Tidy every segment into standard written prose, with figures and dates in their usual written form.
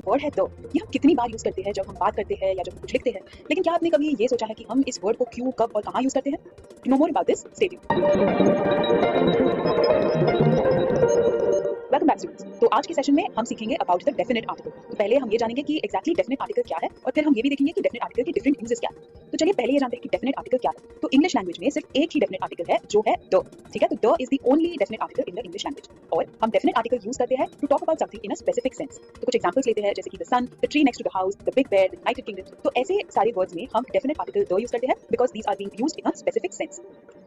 Word है the, ये हम कितनी बार यूज करते हैं जब हम बात करते हैं या जब हम कुछ लिखते हैं, लेकिन क्या आपने कभी ये सोचा है कि हम इस वर्ड को क्यों, कब और कहाँ यूज करते हैं? To know more about this, stay tuned. Welcome back students. तो आज के सेशन में हम सीखेंगे अबाउट द डेफिनेट आर्टिकल। तो पहले हम ये जानेंगे कि एग्जैक्टली डेफिनेट आर्टिकल क्या है और फिर हम ये भी देखेंगे कि डेफिनेट आर्टिकल के डिफरेंट यूजेस क्या है। तो चलिए पहले ये जानते हैं कि डेफिनेट आर्टिकल क्या है। तो इंग्लिश लैंग्वेज में सिर्फ एक ही डेफिनेट आर्टिकल है जो है द, ठीक है। तो the is the only definite article in the English language और हम डेफिनेट आर्टिकल यूज करते हैं to talk about something in a specific sense. तो कुछ एग्जांपल्स लेते हैं जैसे कि the sun, the tree next to the house, the big bear, the United Kingdom. तो ऐसे सारे वर्ड्स में हम डेफिनेट आर्टिकल द यूज करते हैं because these are being used in a specific sense.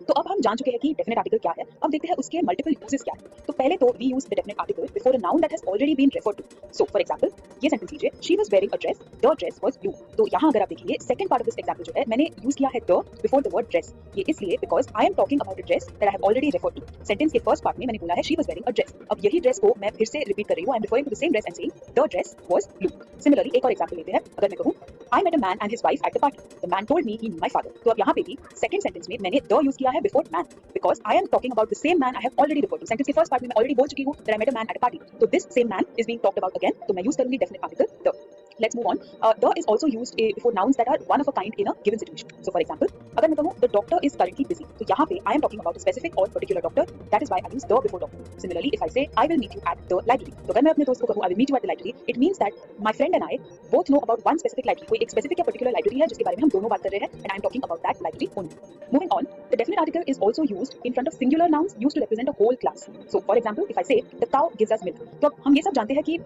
तो अब हम जान चुके हैं कि डेफिनेट आर्टिकल क्या है, अब देखते हैं उसके मल्टीपल यूजेस क्या है। तो पहले तो we use the definite article before a noun that has already been referred to. So for example ये सेंटेंस लीजिए, she was wearing a dress, the dress was blue. तो यहाँ अगर आप देखिए second part of this example जो है मैंने यूज किया है the before the word dress. ये इसलिए because I am talking about a dress that I have already referred to. Sentence के फर्स्ट पार्ट में मैंने बोला है she was wearing a dress, अब यही ड्रेस को मैं फिर से रिपीट कर रही हूं। I am referring to the same dress and saying the dress was blue. Similarly एक और एग्जांपल लेते हैं, अगर मैं कहूं I met a man and his wife at the party. The man told me he knew my father. तो अब यहाँ पे भी सेकंड सेंटेंस में मैंने द यूज किया है before man because I am talking about the same man I have already referred to. Sentence के फर्स्ट पार्ट में मैं ऑलरेडी बोल चुकी हूँ that I met a man at a party. तो this same man is being talked about again, तो मैं use करूंगी definite article the. Let's move on. The is also used before nouns that are one of a kind in a given situation. So, for example, अगर मैं कहूँ the doctor is currently busy, तो यहाँ पे I am talking about a specific or particular doctor. That is why I use the before doctor. Similarly, if I say I will meet you at the library, तो अगर मैं अपने दोस्त को कहूँ I will meet you at the library, it means that my friend and I both know about one specific library. कोई एक specific या particular library है जिसके बारे में हम दोनों बात कर रहे हैं, and I am talking about that library only. Moving on, the definite article is also used in front of singular nouns used to represent a whole class. So, for example, if I say the cow gives us milk, तो अब हम ये सब जानते हैं कि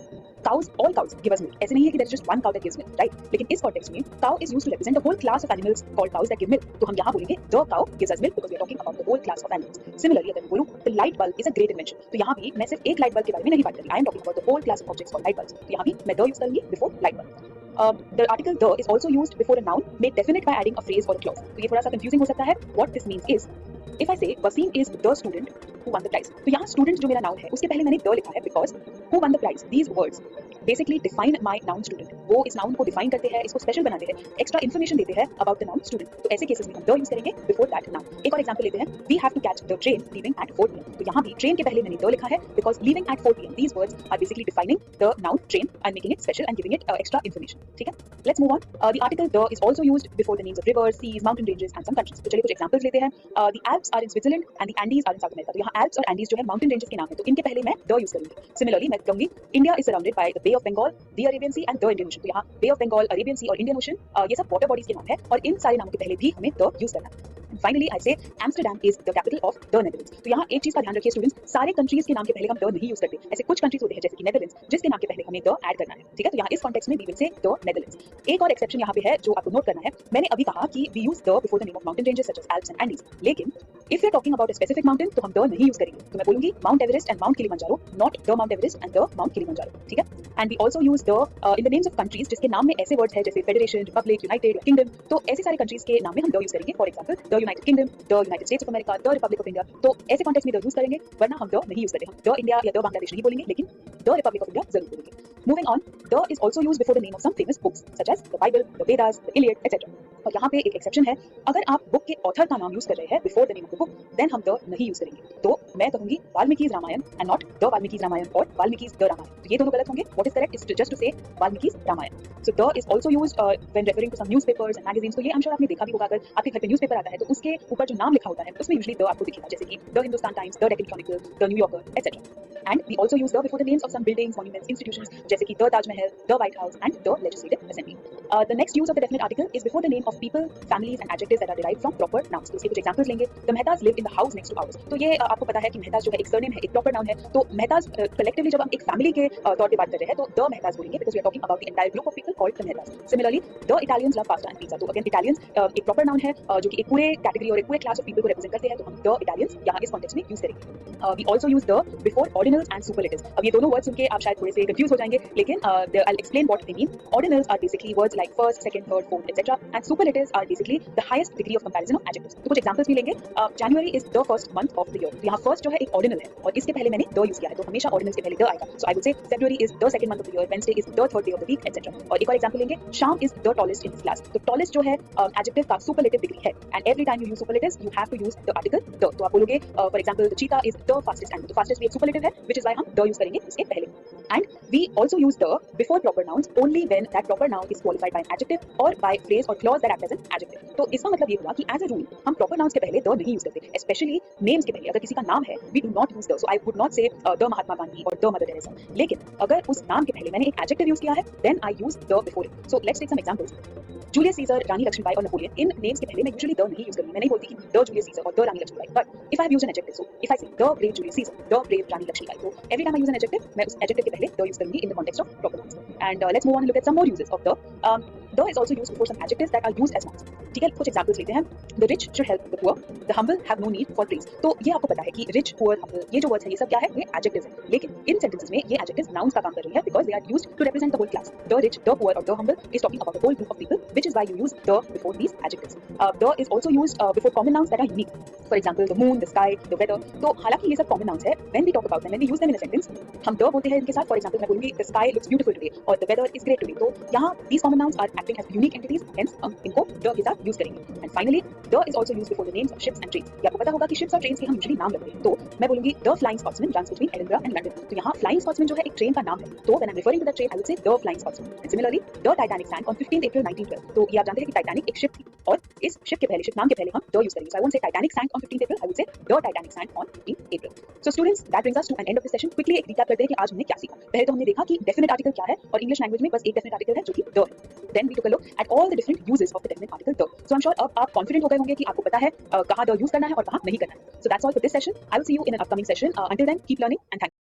cows, all cows give us milk. ऐसे नहीं है कि there is just one cow that gives milk, right? लेकिन इस context में cow is used to represent a whole class of animals called cows that give milk. तो हम यहाँ बोलेंगे the cow gives us milk because we are talking about the whole class of animals. Similarly, अगर मैं बोलूँ the light bulb is a great invention, तो यहाँ भी मैं सिर्फ एक light bulb के बारे में नहीं बात कर रही. I am talking about the whole class of objects called light bulbs. तो यहाँ भी मैं the use करूँगी before light bulb. The article the is also used before a noun made definite by adding a phrase or a clause. तो ये थोड़ा सा confusing हो सकता है. What this means is, if I say Wasim is the student who won the prize, तो यहाँ student जो मेरा noun है उसके पहले मैंने the लिखा है because who won the prize, these words basically define my noun student. वो इस noun को define करते हैं, इसको special बनाते हैं, extra information देते हैं about the noun student. तो ऐसे cases में हम the use करेंगे before that noun. एक और example लेते हैं, we have to catch the train leaving at 4 p.m. तो यहाँ भी train के पहले मैंने the लिखा है because leaving at 4 p.m. these words are basically defining the noun train and making it special and giving it extra information. ठीक है? Let's move on. The article the is also used before the names of rivers, seas, mountain ranges and some countries. तो चलिए कुछ examples लेते हैं. The Alps are in Switzerland and the Andes are in South America. तो यहाँ Alps और Andes जो है mountain ranges के नाम है, तो इनके पहले मैं the use करूँगी. Similarly, मैं कहूँगी India is surrounded by the Bay of Bengal, the Arabian Sea and the Indian Ocean. तो यहाँ Bay of Bengal, Arabian Sea और Indian Ocean ये सब water bodies के नाम है और इन सारे नामों के पहले भी हमें the use करना है. Finally, I say Amsterdam is the capital of the Netherlands. तो यहाँ एक चीज का ध्यान रखिए स्टूडेंट्स, सारे कंट्रीज के नाम के पहले हम the नहीं यूज करते. ऐसे कुछ कंट्रीज होते हैं जैसे कि नेदरलैंड्स जिसके नाम के पहले हमें the ऐड करना है. ठीक है, तो यहाँ इस कॉन्टेक्स्ट में we will say the Netherlands. एक और एक्सेप्शन यहाँ पे है जो आपको नोट करना है. मैंने अभी कहा कि we use the before the name of mountain ranges such as Alps and Andes. लेकिन if we are talking about a specific mountain तो हम the नहीं यूज करेंगे. तो मैं बोलूंगी Mount Everest and Mount Kilimanjaro, not the Mount Everest and the Mount Kilimanjaro. ठीक है? And we also use the in the names of countries जिसके नाम में ऐसे वर्ड्स हैं जैसे Federation, Republic, United, Kingdom. तो ऐसे सारे कंट्रीज के नाम में हम the यूज करेंगे. For example, the United Kingdom, the United States of America, the Republic of India. तो ऐसे कॉन्टेक्स्ट में the यूज करेंगे, वरना हम the नहीं यूज करेंगे. हम the India या the बांग्लादेश नहीं बोलेंगे, लेकिन the Republic of India जरूर बोलेंगे. Moving on, the is also used before the name of some famous books such as the Bible, the Vedas, the Iliad, etc. और यहाँ पे एक एक्सेप्शन है, अगर आप बुक के ऑथर का नाम यूज कर रहे हैं before the name of the book, then हम द नहीं यूज करेंगे. तो मैं कहूंगी Valmiki's Ramayana and not the Valmiki's Ramayana और वाल्मीकि's द रामायण. तो ये दोनों गलत होंगे. What is correct is just to say Valmiki's Ramayana. So the is also used when referring to some newspapers and magazines. तो ये आई एम श्योर आपने देखा भी होगा, अगर आपके घर पे न्यूज़पेपर आता है तो उसके ऊपर जो नाम लिखा होता है उसमें यूजुअली द आपको दिखेगा, जैसे कि the Hindustan Times, the Deccan Chronicle, the New Yorker etcetera. And we also use the before the names of some buildings, monuments, institutions जैसे कि the Taj Mahal, the White House and the legislative assembly. The next use of the definite article is before the name of people, families and adjectives that are derived from proper nouns. तो इसके कुछ examples लेंगे. The Mehtas live in the house next to ours. तो ये आपको पता है कि Mehtas जो है एक सरनेम है, एक प्रॉपर नाउन है. तो Mehtas कलेक्टिवली जब हम एक फैमिली के तौर पे बात कर रहे हैं तो the Mehtas बोलेंगे because we are talking about the entire group of people called the Mehtas. Similarly, the Italians love pasta and pizza. तो again Italians एक प्रॉपर नाउन है जो कि एक पूरे कैटेगरी और एक पूरे क्लास ऑफ पीपल को रिप्रेजेंट करते हैं, तो हम the Italians यहाँ इस कॉन्टेक्स्ट में यूज करेंगे. We also use the before ordinals and superlatives. अब ये दोनों वर्ड्स सुन के आप शायद थोड़े से कंफ्यूज हो जाएंगे, लेकिन I'll explain what they mean. Ordinals are basically words like first, second, third, fourth, etc. And superlatives are basically the highest degree of comparison of adjectives. तो कुछ एग्जांपल्स भी लेंगे. January is the first month of the year. तो यहाँ first जो है एक ordinal है और इसके पहले मैंने the यूज किया है, तो हमेशा ordinals के पहले the आएगा. So I would say February is the second month of the year, Wednesday is the third day of the week, etc. और एक और एग्जांपल लेंगे. Sham is the tallest in his class. तो tallest जो है adjective का superlative degree है, and every time you use superlatives you have to use the article the. तो आप बोलोगे for example the cheetah is the fastest animal. तो fastest भी एक superlative है which is why हम द यूज करेंगे उसके पहले. And we also use the before proper nouns only when that proper noun is qualified by an adjective or by phrase or clause that act as an adjective. तो इसका मतलब ये हुआ कि as a rule हम proper nouns के पहले the नहीं use करते, especially names के पहले. अगर किसी का नाम है, we do not use the. So I would not say the Mahatma Gandhi or the Mother Teresa. लेकिन अगर उस नाम के पहले मैंने एक adjective use किया है, then I use the before it. So let's take some examples. Julius Caesar, Rani Lakshmibai और Napoleon. इन names के पहले मैं usually the नहीं use करूँगी. मैं नहीं बोलती कि the Julius Caesar और the Rani Lakshmibai. But if I have used an adjective, so if I say the brave Julius Caesar, the brave Rani Lakshmibai, so every time I use an adjective, मैं उस adjective के पहले the use करूँगी in the context of proper nouns. And let's move on and look at some more uses of the. The is also used before some adjectives that are used as nouns. ठीक है, कुछ examples लेते हैं. The rich should help the poor. The humble have no need for praise. तो ये आपको पता है कि rich, poor, humble ये जो words हैं ये सब क्या है? ये adjectives हैं. लेकिन इन sentences में ये adjectives nouns का काम कर रही है because they are used to represent the whole class. The rich, the poor और the humble is talking about a whole group of people, which is why you use the before these adjectives. The is also used before common nouns that are unique. For example, the moon, the sky, the weather. तो हालांकि ये सब common nouns है. When we talk about them, when we use them in a sentence, हम the बोलते हैं इनके साथ. For example, मैं बोलूँगी the sky looks beautiful today और the weather is great today. तो यहाँ these common nouns are acting as unique entities. Hence हम इनको the के साथ use करेंगे. And finally, the is also used before the names of ships and trains. ये आपको पता होगा कि ships और trains के हम usually नाम रखते हैं. तो मैं बोलूँगी the Flying Scotsman runs between Edinburgh and London. तो यहाँ Flying Scotsman जो है एक train का नाम है. तो when I'm referring to that train, I would say the Flying Scotsman. And similarly, the Titanic sank on 15th April 1912. तो ये आप जानते हैं कि Titanic एक ship थी और इस ship के पहले, ship नाम के पहले हम the use करेंगे. So I won't say Titanic sank on 15th April. I would say the Titanic sank on 15th April. So students, that brings us to an end of this session. Quickly एक recap करते हैं कि आज हमने क्या सीखा. पहले तो हमने देखा कि definite article क्या है और English language में बस एक definite article है जो कि the है. Then we took a look at all the different uses of the definite article the. So I'm sure अब आप confident हो गए होंगे कि आपको पता है कहाँ the use करना है और कहाँ नहीं करना है. So that's all for this session. I will see you in an upcoming session. Until then, keep learning and thank you.